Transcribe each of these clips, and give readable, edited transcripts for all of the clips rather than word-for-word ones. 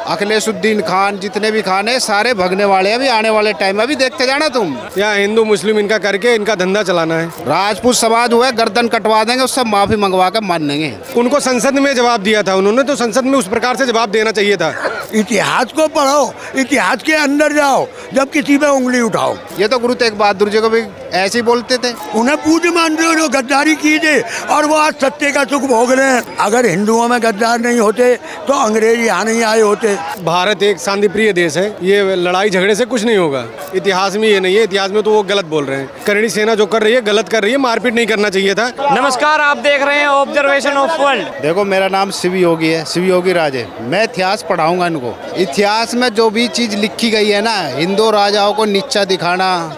अखिलेशुद्दीन खान, जितने भी खान है सारे भगने वाले हैं अभी आने वाले टाइम में। अभी देखते जाना तुम। यहाँ हिंदू मुस्लिम इनका करके इनका धंधा चलाना है। राजपूत समाज हुआ है, गर्दन कटवा देंगे, उससे माफी मंगवा कर मान लेंगे। उनको संसद में जवाब दिया था उन्होंने, तो संसद में उस प्रकार से जवाब देना चाहिए था। इतिहास को पढ़ो, इतिहास के अंदर जाओ, जब किसी पे उंगली उठाओ। ये तो गुरु तेग बहादुर जी को भी ऐसे ही बोलते थे। उन्हें पूज्य मानते हो जो गद्दारी की थे और वो आज सत्य का सुख भोग रहे हैं। अगर हिंदुओं में गद्दार नहीं होते तो अंग्रेज यहाँ नहीं आए होते। भारत एक शांतिप्रिय देश है, ये लड़ाई झगड़े से कुछ नहीं होगा। इतिहास में ये नहीं है, इतिहास में तो वो गलत बोल रहे हैं। करणी सेना जो कर रही है गलत कर रही है, मारपीट नहीं करना चाहिए था। नमस्कार, आप देख रहे हैं ऑब्जर्वेशन ऑफ वर्ल्ड। देखो, मेरा नाम शिव योगी है, शिव योगी राज है। मैं इतिहास पढ़ाऊंगा इनको। इतिहास में जो भी चीज लिखी गई है ना, हिंदू राजाओं को नीचा दिखाना,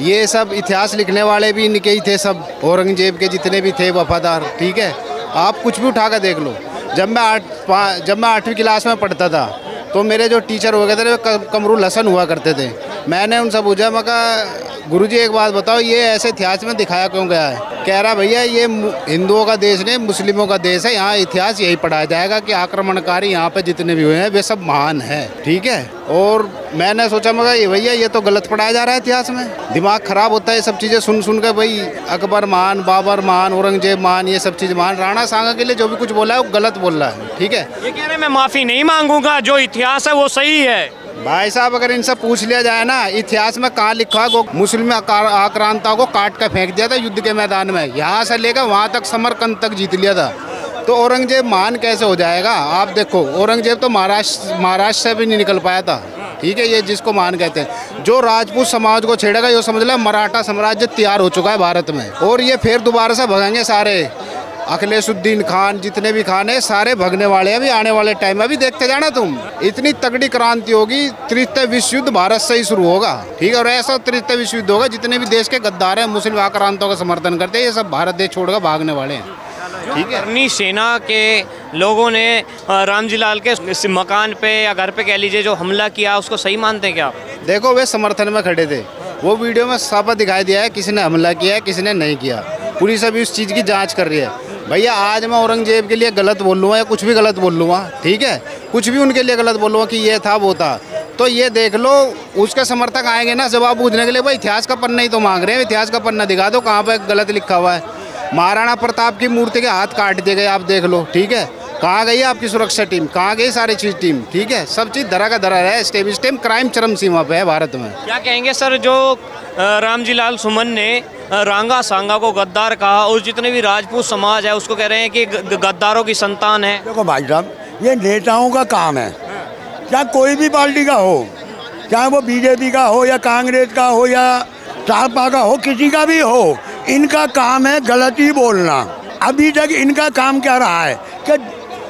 ये सब इतिहास लिखने वाले भी इनके ही थे सब। औरंगजेब के जितने भी थे वफादार, ठीक है। आप कुछ भी उठा कर देख लो। जब मैं 8वीं क्लास में पढ़ता था तो मेरे जो टीचर हो गए थे कमरुल हसन हुआ करते थे। मैंने उनसे पूछा, मैं कहा गुरुजी एक बात बताओ, ये ऐसे इतिहास में दिखाया क्यों गया है? कह रहा भैया ये हिंदुओं का देश नहीं मुस्लिमों का देश है, यहाँ इतिहास यही पढ़ाया जाएगा कि आक्रमणकारी यहाँ पे जितने भी हुए हैं वे सब महान है, ठीक है। और मैंने सोचा, मगर भैया ये तो गलत पढ़ाया जा रहा है इतिहास में। दिमाग खराब होता है ये सब चीज़ें सुन सुन कर। भाई अकबर महान, बाबर महान, औरंगजेब महान, ये सब चीज़ महान। राणा सांगा के लिए जो भी कुछ बोला है वो गलत बोल रहा है, ठीक है। ये कह रहे मैं माफ़ी नहीं मांगूंगा, जो इतिहास है वो सही है। भाई साहब, अगर इनसे पूछ लिया जाए ना इतिहास में कहाँ लिखा है मुस्लिम आक्रांताओं को काट कर फेंक दिया था युद्ध के मैदान में, यहाँ से लेकर वहाँ तक समरकंद तक जीत लिया था। तो औरंगजेब महान कैसे हो जाएगा? आप देखो, औरंगजेब तो महाराष्ट्र से भी नहीं निकल पाया था, ठीक है। ये जिसको महान कहते हैं, जो राजपूत समाज को छेड़ेगा ये समझ ले मराठा साम्राज्य तैयार हो चुका है भारत में। और ये फिर दोबारा से भगाएंगे सारे। अखिलेशुद्दीन खान, जितने भी खान है सारे भगने वाले हैं अभी आने वाले टाइम में। अभी देखते जाना तुम। इतनी तगड़ी क्रांति होगी, तृतीय विश्व युद्ध भारत से ही शुरू होगा, ठीक है। और ऐसा तृतीय विश्व युद्ध होगा, जितने भी देश के गद्दार हैं मुस्लिम आक्रांतों का समर्थन करते हैं, ये सब भारत देश छोड़कर भागने वाले हैं, ठीक है। करणी सेना के लोगों ने रामजी लाल के मकान पे या घर पे कह लीजिए जो हमला किया, उसको सही मानते हैं क्या आप? देखो, वे समर्थन में खड़े थे। वो वीडियो में साफ दिखाई दिया है किसी ने हमला किया है, किसी ने नहीं किया। पुलिस अभी उस चीज़ की जांच कर रही है। भैया आज मैं औरंगजेब के लिए गलत बोल लूँगा या कुछ भी गलत बोल लूँगा, ठीक है, कुछ भी उनके लिए गलत बोलूँगा कि ये था वो था, तो ये देख लो उसके समर्थक आएंगे ना जवाब पूछने के लिए। भाई इतिहास का पन्ना ही तो मांग रहे हैं, इतिहास का पन्ना दिखा दो कहाँ पे गलत लिखा हुआ है। महाराणा प्रताप की मूर्ति के हाथ काट दिए गए, आप देख लो, ठीक है। कहाँ गई आपकी सुरक्षा टीम, कहाँ गई सारी चीज़ टीम, ठीक है। सब चीज़ धरा का धरा है। स्टेबिश टीम क्राइम चरम सीमा पे है भारत में। क्या कहेंगे सर, जो रामजी लाल सुमन ने रांगा सांगा को गद्दार कहा और जितने भी राजपूत समाज है उसको कह रहे हैं कि गद्दारों की संतान है? देखो भाई साहब, ये नेताओं का काम है, चाहे कोई भी पार्टी का हो, चाहे वो बीजेपी का हो या कांग्रेस का हो या सपा का हो, किसी का भी हो, इनका काम है गलती बोलना। अभी तक इनका काम क्या रहा है कि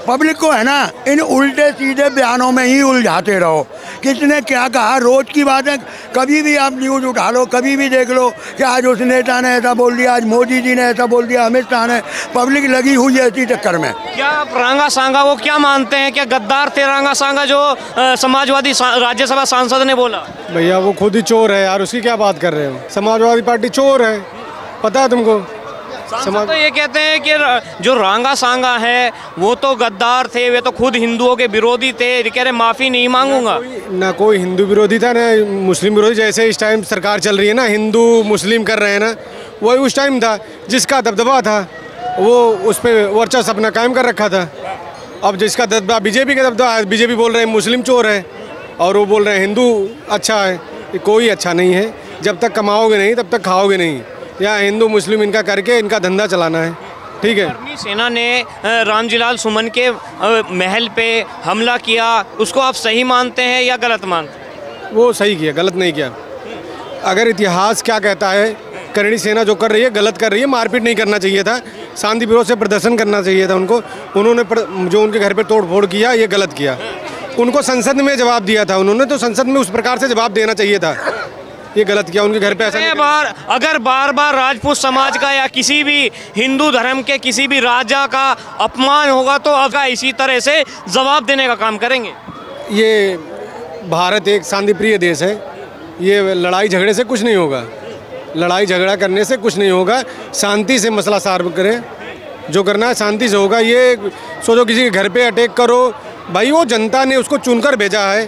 पब्लिक को है ना इन उल्टे सीधे बयानों में ही उलझाते रहो। किसने क्या कहा, रोज की बात है। कभी भी आप न्यूज़ उठा लो, कभी भी देख लो कि आज उस नेता ने ऐसा बोल दिया, आज मोदी जी ने ऐसा बोल दिया, अमित शाह ने। पब्लिक लगी हुई है इसी चक्कर में। क्या आप रांगा सांगा को क्या मानते हैं? क्या गद्दार थे रांगा सांगा जो समाजवादी राज्यसभा सांसद ने बोला? भैया वो खुद ही चोर है यार, उसकी क्या बात कर रहे हो? समाजवादी पार्टी चोर है, पता है तुमको। तो ये कहते हैं कि जो रांगा सांगा है वो तो गद्दार थे, वे तो खुद हिंदुओं के विरोधी थे, कह रहे माफ़ी नहीं मांगूंगा। ना कोई हिंदू विरोधी था ना मुस्लिम विरोधी। जैसे इस टाइम सरकार चल रही है ना, हिंदू मुस्लिम कर रहे हैं ना, वही उस टाइम था जिसका दबदबा था वो उस पर वर्चस्व अपना कायम कर रखा था। अब जिसका दबदबा बीजेपी का दबदबा है, बीजेपी बोल रहे हैं मुस्लिम चोर है और वो बोल रहे हैं हिंदू अच्छा है। कोई अच्छा नहीं है, जब तक कमाओगे नहीं तब तक खाओगे नहीं। यहाँ हिंदू मुस्लिम इनका करके इनका धंधा चलाना है, ठीक है। करणी सेना ने रामजी लाल सुमन के महल पे हमला किया, उसको आप सही मानते हैं या गलत मानते हैं? वो सही किया, गलत नहीं किया। अगर इतिहास क्या कहता है, करणी सेना जो कर रही है गलत कर रही है, मारपीट नहीं करना चाहिए था, शांतिपूर्वक से प्रदर्शन करना चाहिए था उनको। उन्होंने जो उनके घर पे तोड़ फोड़ किया ये गलत किया। उनको संसद में जवाब दिया था उन्होंने, तो संसद में उस प्रकार से जवाब देना चाहिए था। ये गलत किया उनके घर पे। ऐसा अगर बार बार राजपूत समाज का या किसी भी हिंदू धर्म के किसी भी राजा का अपमान होगा तो अगर इसी तरह से जवाब देने का काम करेंगे। ये भारत एक शांतिप्रिय देश है, ये लड़ाई झगड़े से कुछ नहीं होगा, लड़ाई झगड़ा करने से कुछ नहीं होगा। शांति से मसला सॉल्व करें, जो करना है शांति से होगा। ये सोचो किसी के घर पे अटैक करो भाई वो जनता ने उसको चुनकर भेजा है,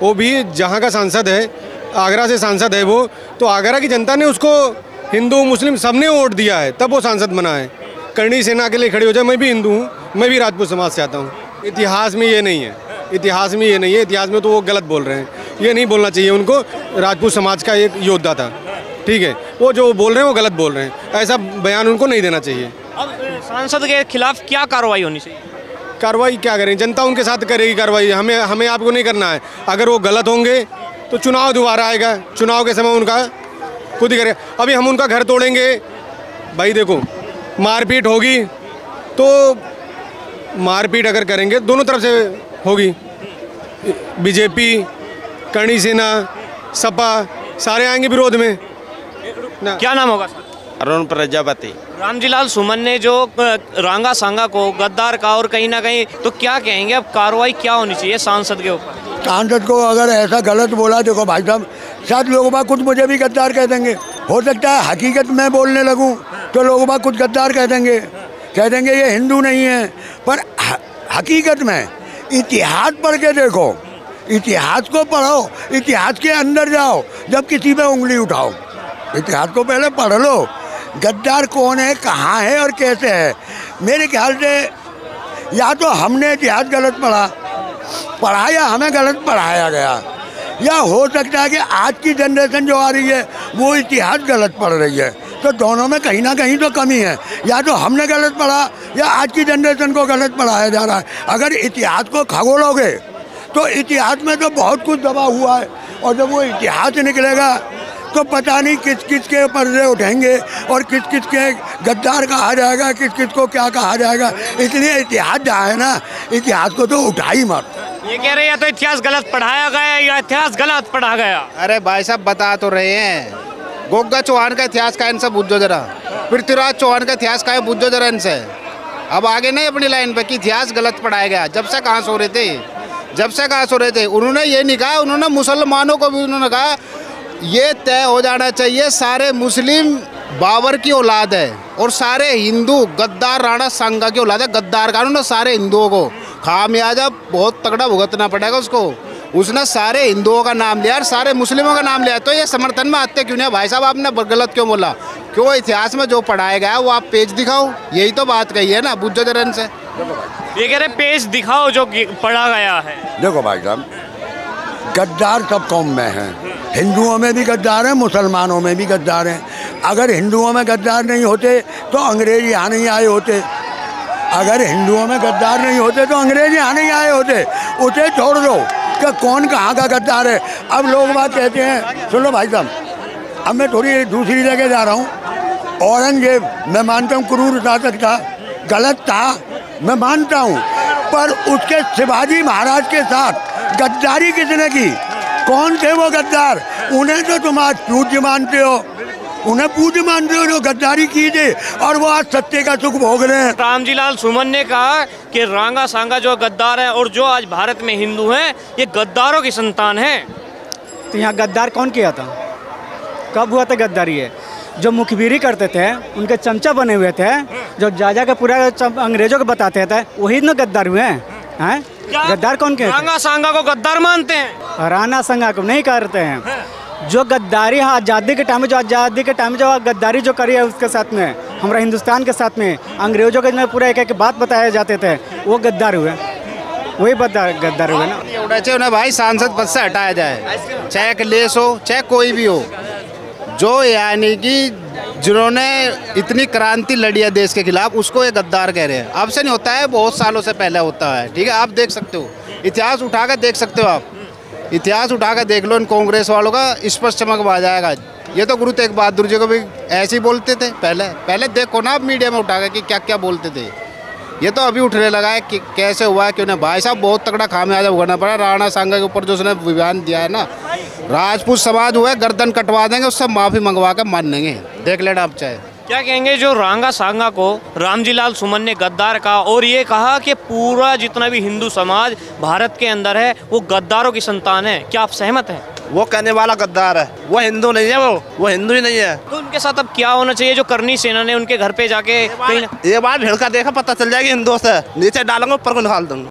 वो भी जहाँ का सांसद है, आगरा से सांसद है वो, तो आगरा की जनता ने उसको, हिंदू मुस्लिम सबने वोट दिया है, तब वो सांसद बना है। करणी सेना के लिए खड़ी हो जाए। मैं भी हिंदू हूँ, मैं भी राजपूत समाज से आता हूँ। इतिहास में ये नहीं है, इतिहास में ये नहीं है, इतिहास में तो वो गलत बोल रहे हैं, ये नहीं बोलना चाहिए उनको। राजपूत समाज का एक योद्धा था, ठीक है, वो जो बोल रहे हैं वो गलत बोल रहे हैं, ऐसा बयान उनको नहीं देना चाहिए। अब सांसद के खिलाफ क्या कार्रवाई होनी चाहिए? कार्रवाई क्या करें, जनता उनके साथ करेगी कार्रवाई, हमें आपको नहीं करना है। अगर वो गलत होंगे तो चुनाव दोबारा आएगा, चुनाव के समय उनका खुद ही करेगा। अभी हम उनका घर तोड़ेंगे, भाई देखो मारपीट होगी, तो मारपीट अगर करेंगे दोनों तरफ से होगी, बीजेपी, करणी सेना, सपा सारे आएंगे विरोध में ना। क्या नाम होगा सर? अरुण प्रजापति। रामजीलाल सुमन ने जो रांगा सांगा को गद्दार का और कहीं ना कहीं, तो क्या कहेंगे अब कार्रवाई क्या होनी चाहिए सांसद के ऊपर? सांसद को अगर ऐसा गलत बोला, देखो भाई साहब, शायद लोगों बाग कुछ मुझे भी गद्दार कह देंगे, हो सकता है हकीकत में बोलने लगूं तो लोगों बाग कुछ गद्दार कह देंगे ये हिंदू नहीं है, पर हकीकत में इतिहास पढ़ के देखो, इतिहास को पढ़ो, इतिहास के अंदर जाओ, जब किसी पे उंगली उठाओ, इतिहास को पहले पढ़ लो। गद्दार कौन है, कहाँ है और कैसे है। मेरे ख्याल से या तो हमने इतिहास गलत पढ़ा या हमें गलत पढ़ाया गया, या हो सकता है कि आज की जनरेशन जो आ रही है वो इतिहास गलत पढ़ रही है। तो दोनों में कहीं ना कहीं तो कमी है, या तो हमने गलत पढ़ा या आज की जनरेशन को गलत पढ़ाया जा रहा है। अगर इतिहास को खगोलोगे तो इतिहास में तो बहुत कुछ दबा हुआ है, और जब वो इतिहास निकलेगा तो पता नहीं किस किस के पर्दे उठेंगे और किस किस के गद्दार कहा जाएगा, किस किस को क्या कहा जाएगा। इसलिए इतिहास जहाँ है ना, इतिहास को तो उठा ही मत। ये कह रहे हैं तो इतिहास गलत पढ़ाया गया या इतिहास गलत पढ़ा गया। अरे भाई साहब बता तो रहे हैं, गोग्गा चौहान का इतिहास का इनसे पूछो जरा, पृथ्वीराज चौहान का इतिहास का है पूछो जरा इनसे। अब आगे नहीं अपनी लाइन पे कि इतिहास गलत पढ़ाया गया। जब से कहाँ सो रहे थे, उन्होंने ये नहीं कहा, उन्होंने मुसलमानों को भी उन्होंने कहा ये तय हो जाना चाहिए सारे मुस्लिम बाबर की औलाद है और सारे हिंदू गद्दार राणा सांगा की औलाद है। गद्दार का उन्होंने सारे हिंदुओं को खामियाजा बहुत तगड़ा भुगतना पड़ेगा उसको। उसने सारे हिंदुओं का नाम लिया और सारे मुस्लिमों का नाम लिया, तो ये समर्थन में आते क्यों नहीं? भाई साहब आपने गलत क्यों बोला? क्यों इतिहास में जो पढ़ाया गया वो आप पेज दिखाओ, यही तो बात कही है ना बुज्जो जरन से। ये कह रहे पेज दिखाओ जो पढ़ा गया है। देखो भाई साहब, गद्दार सब कौम में हैं, हिंदुओं में भी गद्दार हैं, मुसलमानों में भी गद्दार हैं। अगर हिंदुओं में गद्दार नहीं होते तो अंग्रेज यहाँ नहीं आए होते, अगर हिंदुओं में गद्दार नहीं होते तो अंग्रेज यहाँ नहीं आए होते। उसे छोड़ दो कि कौन कहाँ का गद्दार है। अब लोग बात कहते हैं, सुनो भाई साहब, अब मैं थोड़ी दूसरी जगह जा रहा हूँ। औरंगजेब मैं मानता हूँ क्रूर शासक था, गलत था, मैं मानता हूँ, पर उसके शिवाजी महाराज के साथ गद्दारी किसने की? कौन थे वो गद्दार? उन्हें तो तुम आज पूज्य मानते हो, उन्हें पूज्य मानते हो जो गद्दारी की थी, और वो आज सत्य का सुख भोग रहे हैं। रामजीलाल सुमन ने कहा कि रांगा सांगा जो गद्दार है और जो आज भारत में हिंदू हैं ये गद्दारों की संतान है। तो यहाँ गद्दार कौन किया था, कब हुआ था गद्दारी? है जो मुखबिरी करते थे, उनके चमचा बने हुए थे, जो जा के पूरा अंग्रेजों को बताते थे, वही ना गद्दार हुए हैं। गद्दार कौन के? रांगा सांगा को गद्दार मानते हैं? राणा सांगा को नहीं करते हैं। जो गद्दारी आज़ादी के टाइम में जो गद्दारी जो करी है उसके साथ में, हमारा हिंदुस्तान के साथ में अंग्रेजों के पूरा एक बात बताए जाते थे, वो गद्दार हुए, वही गद्दार हुए ना। चाहिए उन्हें भाई सांसद पद से हटाया जाए, चाहे अखिलेश हो चाहे कोई भी हो, जो यानी कि जिन्होंने इतनी क्रांति लड़ी है देश के खिलाफ, उसको ये गद्दार कह रहे हैं। अब से नहीं होता है, बहुत सालों से पहले होता है, ठीक है। आप देख सकते हो, इतिहास उठा कर देख सकते हो, आप इतिहास उठा कर देख लो, इन कांग्रेस वालों का स्पष्ट चमक आ जाएगा। ये तो गुरु तेग बहादुर जी को भी ऐसे ही बोलते थे पहले देखो ना आप मीडिया में उठा कर कि क्या क्या बोलते थे। ये तो अभी उठने लगा है कि कैसे हुआ है क्यों नहीं। भाई साहब बहुत तगड़ा खामियाजा भुगतना पड़ा राणा सांगा के ऊपर, जो उसने बयान दिया है ना, राजपूत समाज हुआ गर्दन कटवा देंगे, उससे माफ़ी मंगवा कर मान लेंगे, देख लेना आप चाहे। क्या कहेंगे जो रांगा सांगा को रामजीलाल सुमन ने गद्दार कहा और ये कहा कि पूरा जितना भी हिंदू समाज भारत के अंदर है वो गद्दारों की संतान है, क्या आप सहमत हैं? वो कहने वाला गद्दार है, वो हिंदू नहीं है, वो हिंदू ही नहीं है। तो उनके साथ अब क्या होना चाहिए? जो करणी सेना ने उनके घर पे जाके ये बार भिड़ का देखा पता चल जाएगी हिंदुओं से, नीचे डालूंगा ऊपर को निकाल दूंगा।